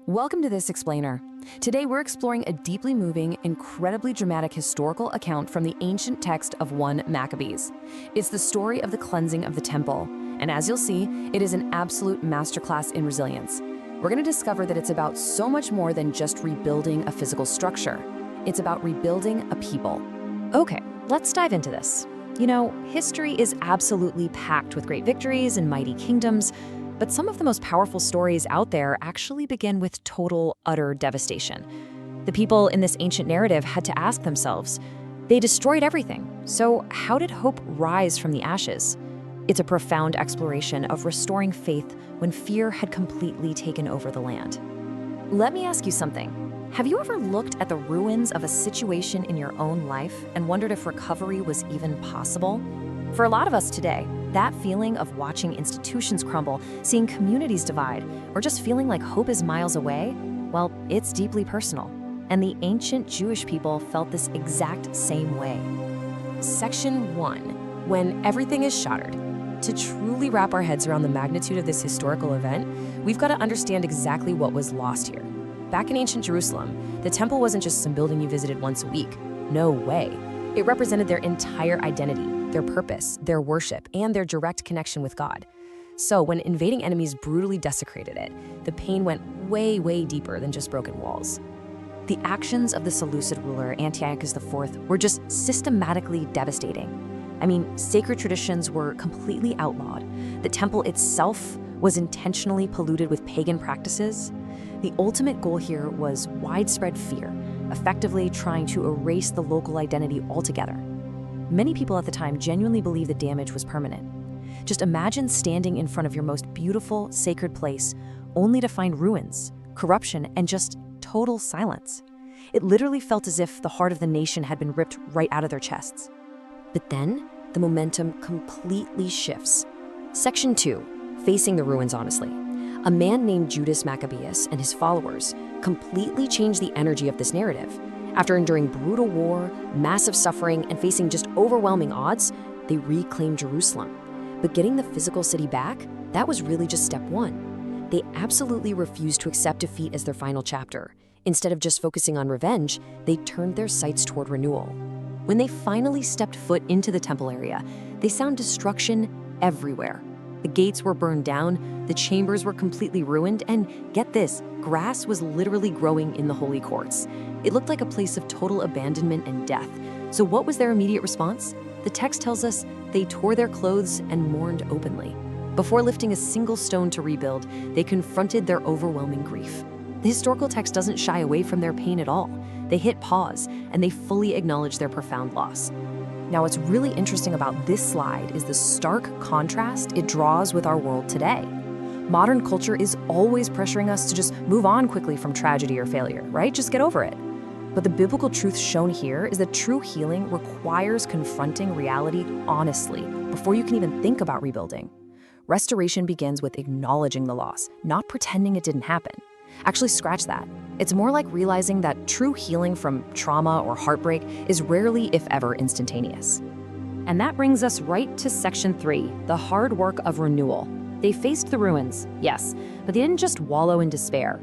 Welcome to This Explainer. Today we're exploring a deeply moving, incredibly dramatic historical account from the ancient text of 1 Maccabees. It's the story of the cleansing of the temple, and as you'll see, it is an absolute masterclass in resilience. We're going to discover that it's about so much more than just rebuilding a physical structure. It's about rebuilding a people. Okay, let's dive into this. You know, history is absolutely packed with great victories and mighty kingdoms, but some of the most powerful stories out there actually begin with total, utter devastation. The people in this ancient narrative had to ask themselves, they destroyed everything, so how did hope rise from the ashes? It's a profound exploration of restoring faith when fear had completely taken over the land. Let me ask you something. Have you ever looked at the ruins of a situation in your own life and wondered if recovery was even possible? For a lot of us today, that feeling of watching institutions crumble, seeing communities divide, or just feeling like hope is miles away, well, it's deeply personal. And the ancient Jewish people felt this exact same way. Section 1, when everything is shattered. To truly wrap our heads around the magnitude of this historical event, we've got to understand exactly what was lost here. Back in ancient Jerusalem, the temple wasn't just some building you visited once a week. No way. It represented their entire identity, their purpose, their worship, and their direct connection with God. So when invading enemies brutally desecrated it, the pain went way, way deeper than just broken walls. The actions of the Seleucid ruler Antiochus IV were just systematically devastating. I mean, sacred traditions were completely outlawed. The temple itself was intentionally polluted with pagan practices. The ultimate goal here was widespread fear, effectively trying to erase the local identity altogether. Many people at the time genuinely believed the damage was permanent. Just imagine standing in front of your most beautiful, sacred place, only to find ruins, corruption, and just total silence. It literally felt as if the heart of the nation had been ripped right out of their chests. But then, the momentum completely shifts. Section 2, facing the ruins honestly. A man named Judas Maccabees and his followers completely changed the energy of this narrative. After enduring brutal war, massive suffering, and facing just overwhelming odds, they reclaimed Jerusalem. But getting the physical city back, that was really just step 1. They absolutely refused to accept defeat as their final chapter. Instead of just focusing on revenge, they turned their sights toward renewal. When they finally stepped foot into the temple area, they found destruction everywhere. The gates were burned down, the chambers were completely ruined, and get this, grass was literally growing in the holy courts. It looked like a place of total abandonment and death. So what was their immediate response? The text tells us they tore their clothes and mourned openly. Before lifting a single stone to rebuild, they confronted their overwhelming grief. The historical text doesn't shy away from their pain at all. They hit pause, and they fully acknowledge their profound loss. Now, what's really interesting about this slide is the stark contrast it draws with our world today. Modern culture is always pressuring us to just move on quickly from tragedy or failure, right? Just get over it. But the biblical truth shown here is that true healing requires confronting reality honestly before you can even think about rebuilding. Restoration begins with acknowledging the loss, not pretending it didn't happen. Actually, scratch that. It's more like realizing that true healing from trauma or heartbreak is rarely, if ever, instantaneous. And that brings us right to Section 3, the hard work of renewal. They faced the ruins, yes, but they didn't just wallow in despair.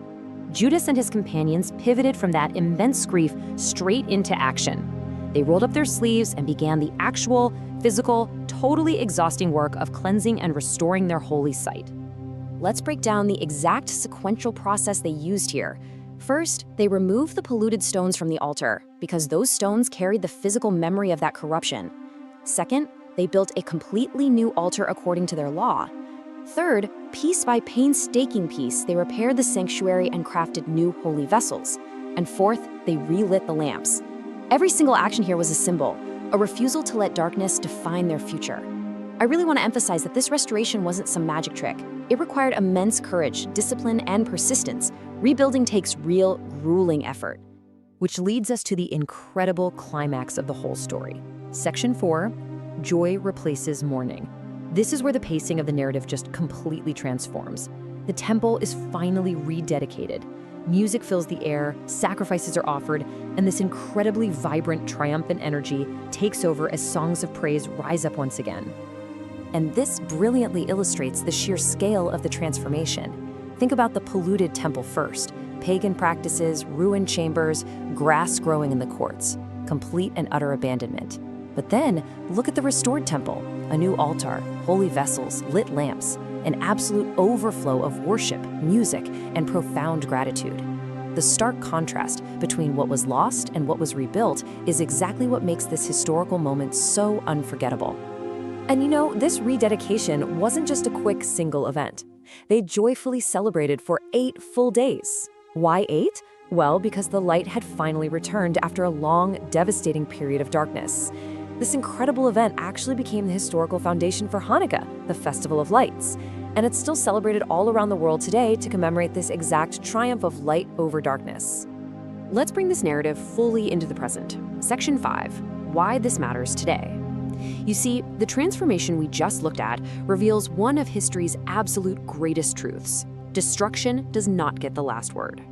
Judas and his companions pivoted from that immense grief straight into action. They rolled up their sleeves and began the actual, physical, totally exhausting work of cleansing and restoring their holy site. Let's break down the exact sequential process they used here. First, they removed the polluted stones from the altar because those stones carried the physical memory of that corruption. Second, they built a completely new altar according to their law. Third, piece by painstaking piece, they repaired the sanctuary and crafted new holy vessels. And fourth, they relit the lamps. Every single action here was a symbol, a refusal to let darkness define their future. I really want to emphasize that this restoration wasn't some magic trick. It required immense courage, discipline, and persistence. Rebuilding takes real, grueling effort. Which leads us to the incredible climax of the whole story. Section 4, joy replaces mourning. This is where the pacing of the narrative just completely transforms. The temple is finally rededicated. Music fills the air, sacrifices are offered, and this incredibly vibrant, triumphant energy takes over as songs of praise rise up once again. And this brilliantly illustrates the sheer scale of the transformation. Think about the polluted temple first. Pagan practices, ruined chambers, grass growing in the courts. Complete and utter abandonment. But then, look at the restored temple. A new altar, holy vessels, lit lamps, an absolute overflow of worship, music, and profound gratitude. The stark contrast between what was lost and what was rebuilt is exactly what makes this historical moment so unforgettable. And this rededication wasn't just a quick single event. They joyfully celebrated for 8 full days. Why 8? Well, because the light had finally returned after a long, devastating period of darkness. This incredible event actually became the historical foundation for Hanukkah, the Festival of Lights. And it's still celebrated all around the world today to commemorate this exact triumph of light over darkness. Let's bring this narrative fully into the present. Section 5, why this matters today. You see, the transformation we just looked at reveals one of history's absolute greatest truths. Destruction does not get the last word.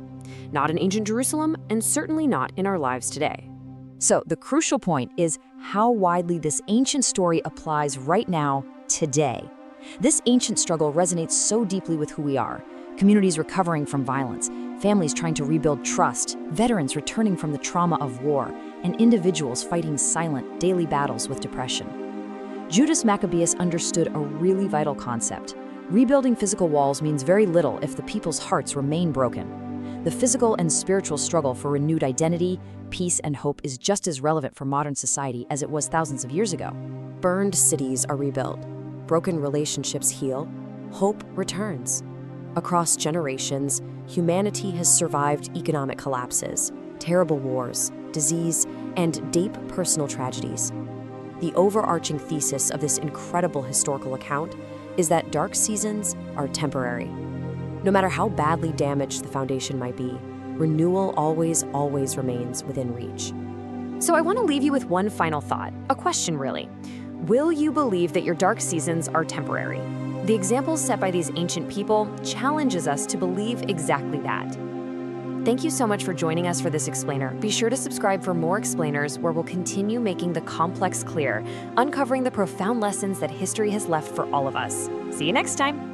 Not in ancient Jerusalem, and certainly not in our lives today. So the crucial point is how widely this ancient story applies right now, today. This ancient struggle resonates so deeply with who we are. Communities recovering from violence, families trying to rebuild trust, veterans returning from the trauma of war, and individuals fighting silent, daily battles with depression. Judas Maccabeus understood a really vital concept. Rebuilding physical walls means very little if the people's hearts remain broken. The physical and spiritual struggle for renewed identity, peace, and hope is just as relevant for modern society as it was thousands of years ago. Burned cities are rebuilt. Broken relationships heal. Hope returns. Across generations, humanity has survived economic collapses, terrible wars, disease, and deep personal tragedies. The overarching thesis of this incredible historical account is that dark seasons are temporary. No matter how badly damaged the foundation might be, renewal always remains within reach. So I want to leave you with one final thought, a question really. Will you believe that your dark seasons are temporary? The examples set by these ancient people challenges us to believe exactly that. Thank you so much for joining us for this explainer. Be sure to subscribe for more explainers where we'll continue making the complex clear, uncovering the profound lessons that history has left for all of us. See you next time.